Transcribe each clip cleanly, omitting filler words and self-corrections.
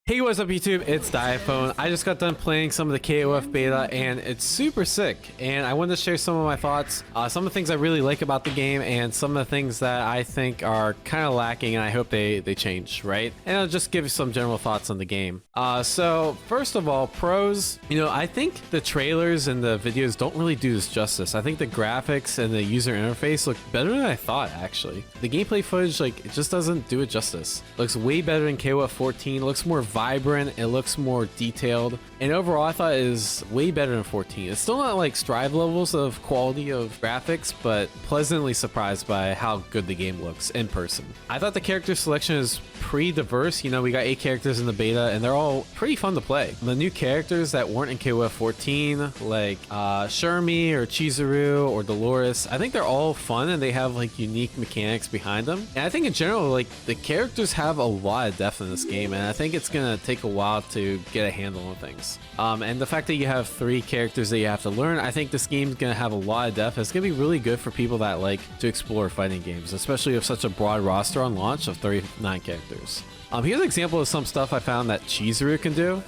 Hey, what's up YouTube? It's Diaphone. I just got done playing some of the KOF beta and it's super sick. And I wanted to share some of my thoughts, some of the things I really like about the game and some of the things that I think are kind of lacking and I hope they change, right? And I'll just give you some general thoughts on the game. So first of all, pros, I think the trailers and the videos don't really do this justice. I think the graphics and the user interface look better than I thought, actually. The gameplay footage, it just doesn't do it justice. Looks way better than KOF 14, looks more vibrant, it looks more detailed, and overall I thought it is way better than 14. It's still not like Strive levels of quality of graphics, but pleasantly surprised by how good the game looks in person. I thought the character selection is pretty diverse. We got 8 characters in the beta and they're all pretty fun to play. The new characters that weren't in KOF 14, like Shermie or Chizuru or Dolores, I think they're all fun and they have unique mechanics behind them. And I think in general, the characters have a lot of depth in this game, and I think it's gonna take a while to get a handle on things. And the fact that you have 3 characters that you have to learn, I think this game's gonna have a lot of depth. It's gonna be really good for people that like to explore fighting games, especially with such a broad roster on launch of 39 characters. Here's an example of some stuff I found that Chizuru can do.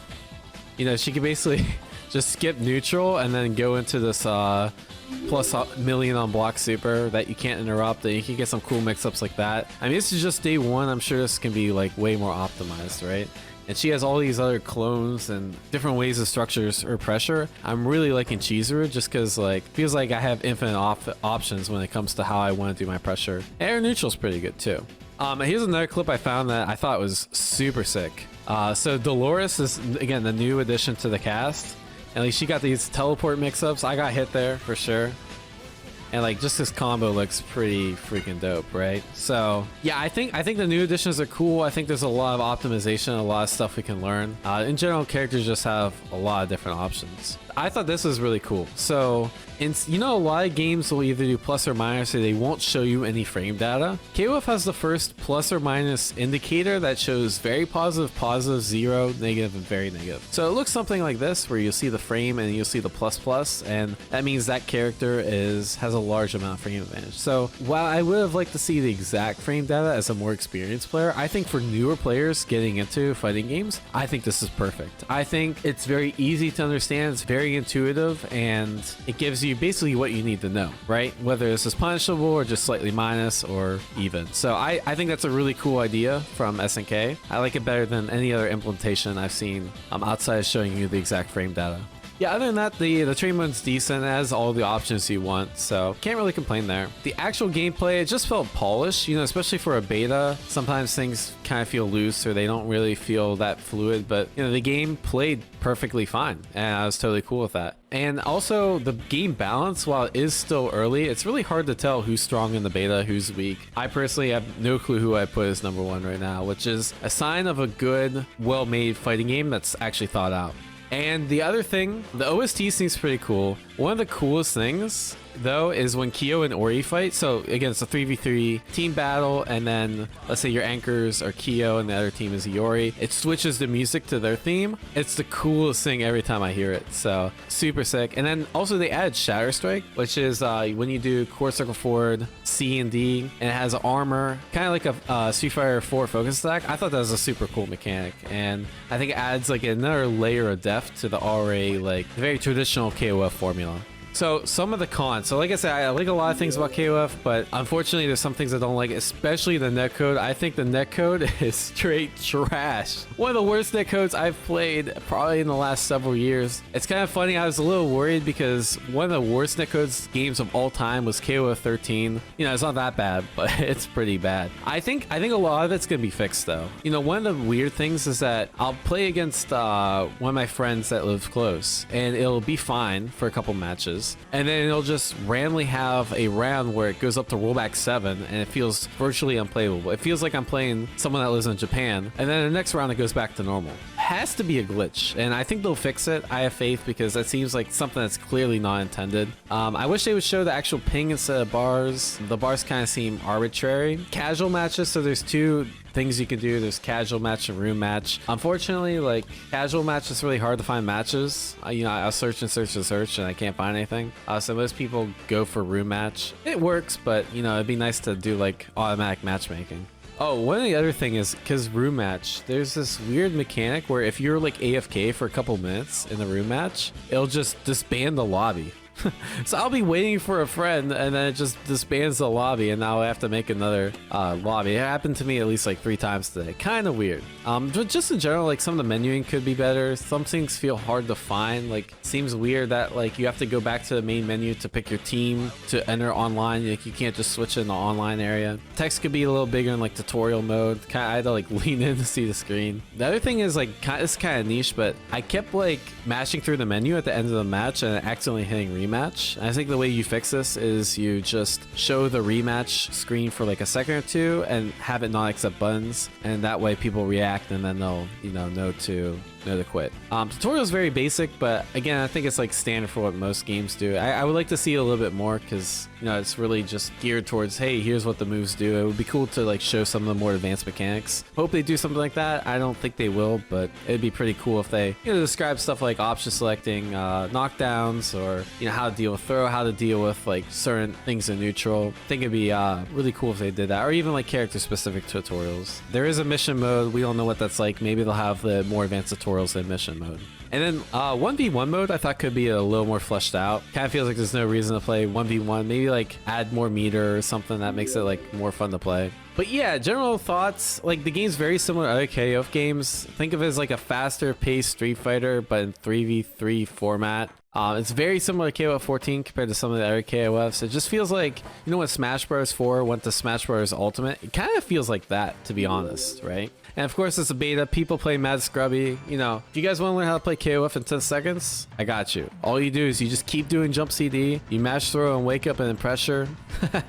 She can basically just skip neutral and then go into this plus a million on block super that you can't interrupt, and you can get some cool mix-ups like that. I mean, this is just day 1. I'm sure this can be way more optimized, right? And she has all these other clones and different ways of structures her pressure. I'm really liking Chizuru just because feels like I have infinite options when it comes to how I want to do my pressure. Air neutral's pretty good too. Here's another clip I found that I thought was super sick. So Dolores is, again, the new addition to the cast. And she got these teleport mix-ups. I got hit there for sure. And just this combo looks pretty freaking dope, right? So yeah, I think the new additions are cool. I think there's a lot of optimization, a lot of stuff we can learn. In general, characters just have a lot of different options. I thought this was really cool. So a lot of games will either do plus or minus, or they won't show you any frame data. KOF has the first plus or minus indicator that shows very positive, positive, 0, negative, and very negative. So it looks something like this, where you'll see the frame and you'll see the plus plus, and that means that character has a large amount of frame advantage. So while I would have liked to see the exact frame data as a more experienced player, I think for newer players getting into fighting games, I think this is perfect. I think it's very easy to understand, it's very intuitive, and it gives you basically what you need to know, right? Whether this is punishable or just slightly minus or even. So I think that's a really cool idea from SNK. I like it better than any other implementation I've seen outside of showing you the exact frame data. Yeah, other than that, the train mode's decent. It has all the options you want, so can't really complain there. The actual gameplay, it just felt polished, especially for a beta. Sometimes things kind of feel loose or they don't really feel that fluid, but the game played perfectly fine, and I was totally cool with that. And also, the game balance, while it is still early, it's really hard to tell who's strong in the beta, who's weak. I personally have no clue who I put as number 1 right now, which is a sign of a good, well-made fighting game that's actually thought out. And the other thing, the OST seems pretty cool. One of the coolest things, though, is when Kyo and Ori fight. So again, it's a 3v3 team battle, and then let's say your anchors are Kyo and the other team is Iori. It switches the music to their theme. It's the coolest thing every time I hear it. So super sick. And then also they added Shatter Strike, which is when you do quarter circle forward, C and D, and it has armor, kind of like a Street Fighter 4 focus attack. I thought that was a super cool mechanic, and I think it adds another layer of depth to the already very traditional KOF formula. So some of the cons. So like I said, I like a lot of things about KOF, but unfortunately there's some things I don't like, especially the netcode. I think the netcode is straight trash. One of the worst netcodes I've played probably in the last several years. It's kind of funny, I was a little worried because one of the worst netcodes games of all time was KOF 13. It's not that bad, but it's pretty bad. I think a lot of it's gonna be fixed though. One of the weird things is that I'll play against one of my friends that lives close, and it'll be fine for a couple matches. And then it'll just randomly have a round where it goes up to rollback 7 and it feels virtually unplayable. It feels like I'm playing someone that lives in Japan, and then the next round it goes back to normal. Has to be a glitch, and I think they'll fix it. I have faith, because that seems like something that's clearly not intended. I wish they would show the actual ping instead of bars. The bars kind of seem arbitrary. Casual matches, so there's 2 things you can do. There's casual match and room match. Unfortunately, casual match is really hard to find matches. I'll search and search and search and I can't find anything. So most people go for room match. It works, but it'd be nice to do automatic matchmaking. Oh, one of the other thing is because room match, there's this weird mechanic where if you're like AFK for a couple minutes in the room match, it'll just disband the lobby. So I'll be waiting for a friend and then it just disbands the lobby and now I have to make another lobby. It happened to me at least like 3 times today. Kind of weird. But just in general, like some of the menuing could be better. Some things feel hard to find. Like it seems weird that like you have to go back to the main menu to pick your team to enter online. Like you can't just switch in the online area. Text could be a little bigger in like tutorial mode. I had to like lean in to see the screen. The other thing is like it's kind of niche, but I kept like mashing through the menu at the end of the match and accidentally hitting rematch. I think the way you fix this is you just show the rematch screen for like a second or two and have it not accept buttons, and that way people react and then they'll know to quit. Tutorial is very basic, but again, I think it's like standard for what most games do. I would like to see a little bit more because it's really just geared towards, hey, here's what the moves do. It would be cool to like show some of the more advanced mechanics. Hope they do something like that. I don't think they will, but it'd be pretty cool if they describe stuff like option selecting, knockdowns, or how to deal with throw, how to deal with like certain things in neutral. I think it'd be really cool if they did that, or even like character specific tutorials. There is a mission mode. We don't know what that's like. Maybe they'll have the more advanced tutorials in mission mode. And then 1v1 mode I thought could be a little more fleshed out. Kind of feels like there's no reason to play 1v1. Maybe like add more meter or something that makes it like more fun to play. But yeah, general thoughts, like the game's very similar to other KOF games. Think of it as like a faster paced Street Fighter, but in 3v3 format. It's very similar to KOF 14 compared to some of the other KOFs. It just feels like, when Smash Bros. 4 went to Smash Bros. Ultimate, it kind of feels like that, to be honest, right? And of course, it's a beta. People play mad scrubby. If you guys want to learn how to play KOF in 10 seconds, I got you. All you do is you just keep doing jump CD, you mash throw and wake up and then pressure, and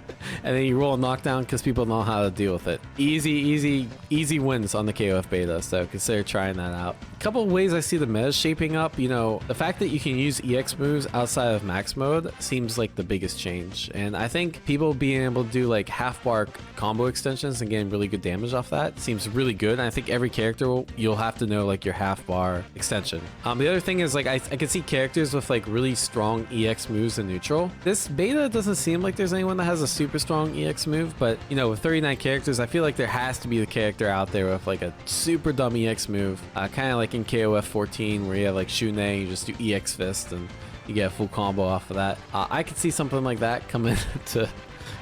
then you roll a knockdown because people know how to deal with it. Easy wins on the KOF beta, so consider trying that out. A couple of ways I see the meta shaping up, the fact that you can use EX moves outside of max mode seems like the biggest change. And I think people being able to do like half bar combo extensions and getting really good damage off that seems really good. And I think every character you'll have to know like your half bar extension. The other thing is like I can see characters with like really strong EX moves in neutral. This beta doesn't seem like there's anyone that has a super strong EX move, but with 39 characters, I feel like there has to be the character out there with like a super dumb EX move, kind of like in KOF 14 where you have like Shune, you just do EX fist and you get a full combo off of that. I could see something like that come into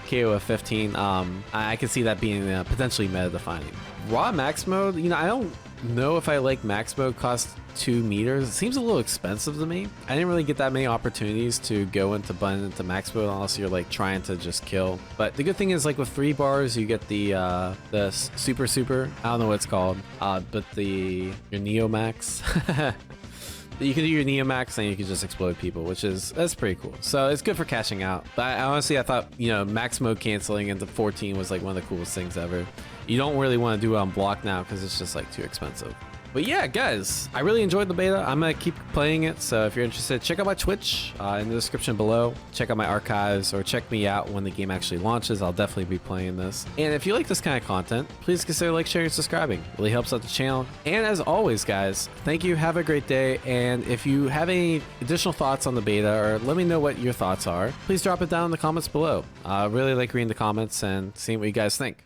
KOF 15. I could see that being potentially meta defining. Raw max mode, I don't know if I like max mode cost 2 meters. It seems a little expensive to me. I didn't really get that many opportunities to go into button into max mode unless you're like trying to just kill. But the good thing is like with 3 bars you get the super I don't know what it's called, but your Neo Max. You can do your Neo Max and you can just explode people, that's pretty cool. So it's good for cashing out. But I honestly thought max mode canceling into 14 was like one of the coolest things ever. You don't really want to do it on block now because it's just like too expensive. But yeah, guys, I really enjoyed the beta. I'm going to keep playing it. So if you're interested, check out my Twitch in the description below. Check out my archives or check me out when the game actually launches. I'll definitely be playing this. And if you like this kind of content, please consider like, sharing, and subscribing. It really helps out the channel. And as always, guys, thank you. Have a great day. And if you have any additional thoughts on the beta or let me know what your thoughts are, please drop it down in the comments below. I really like reading the comments and seeing what you guys think.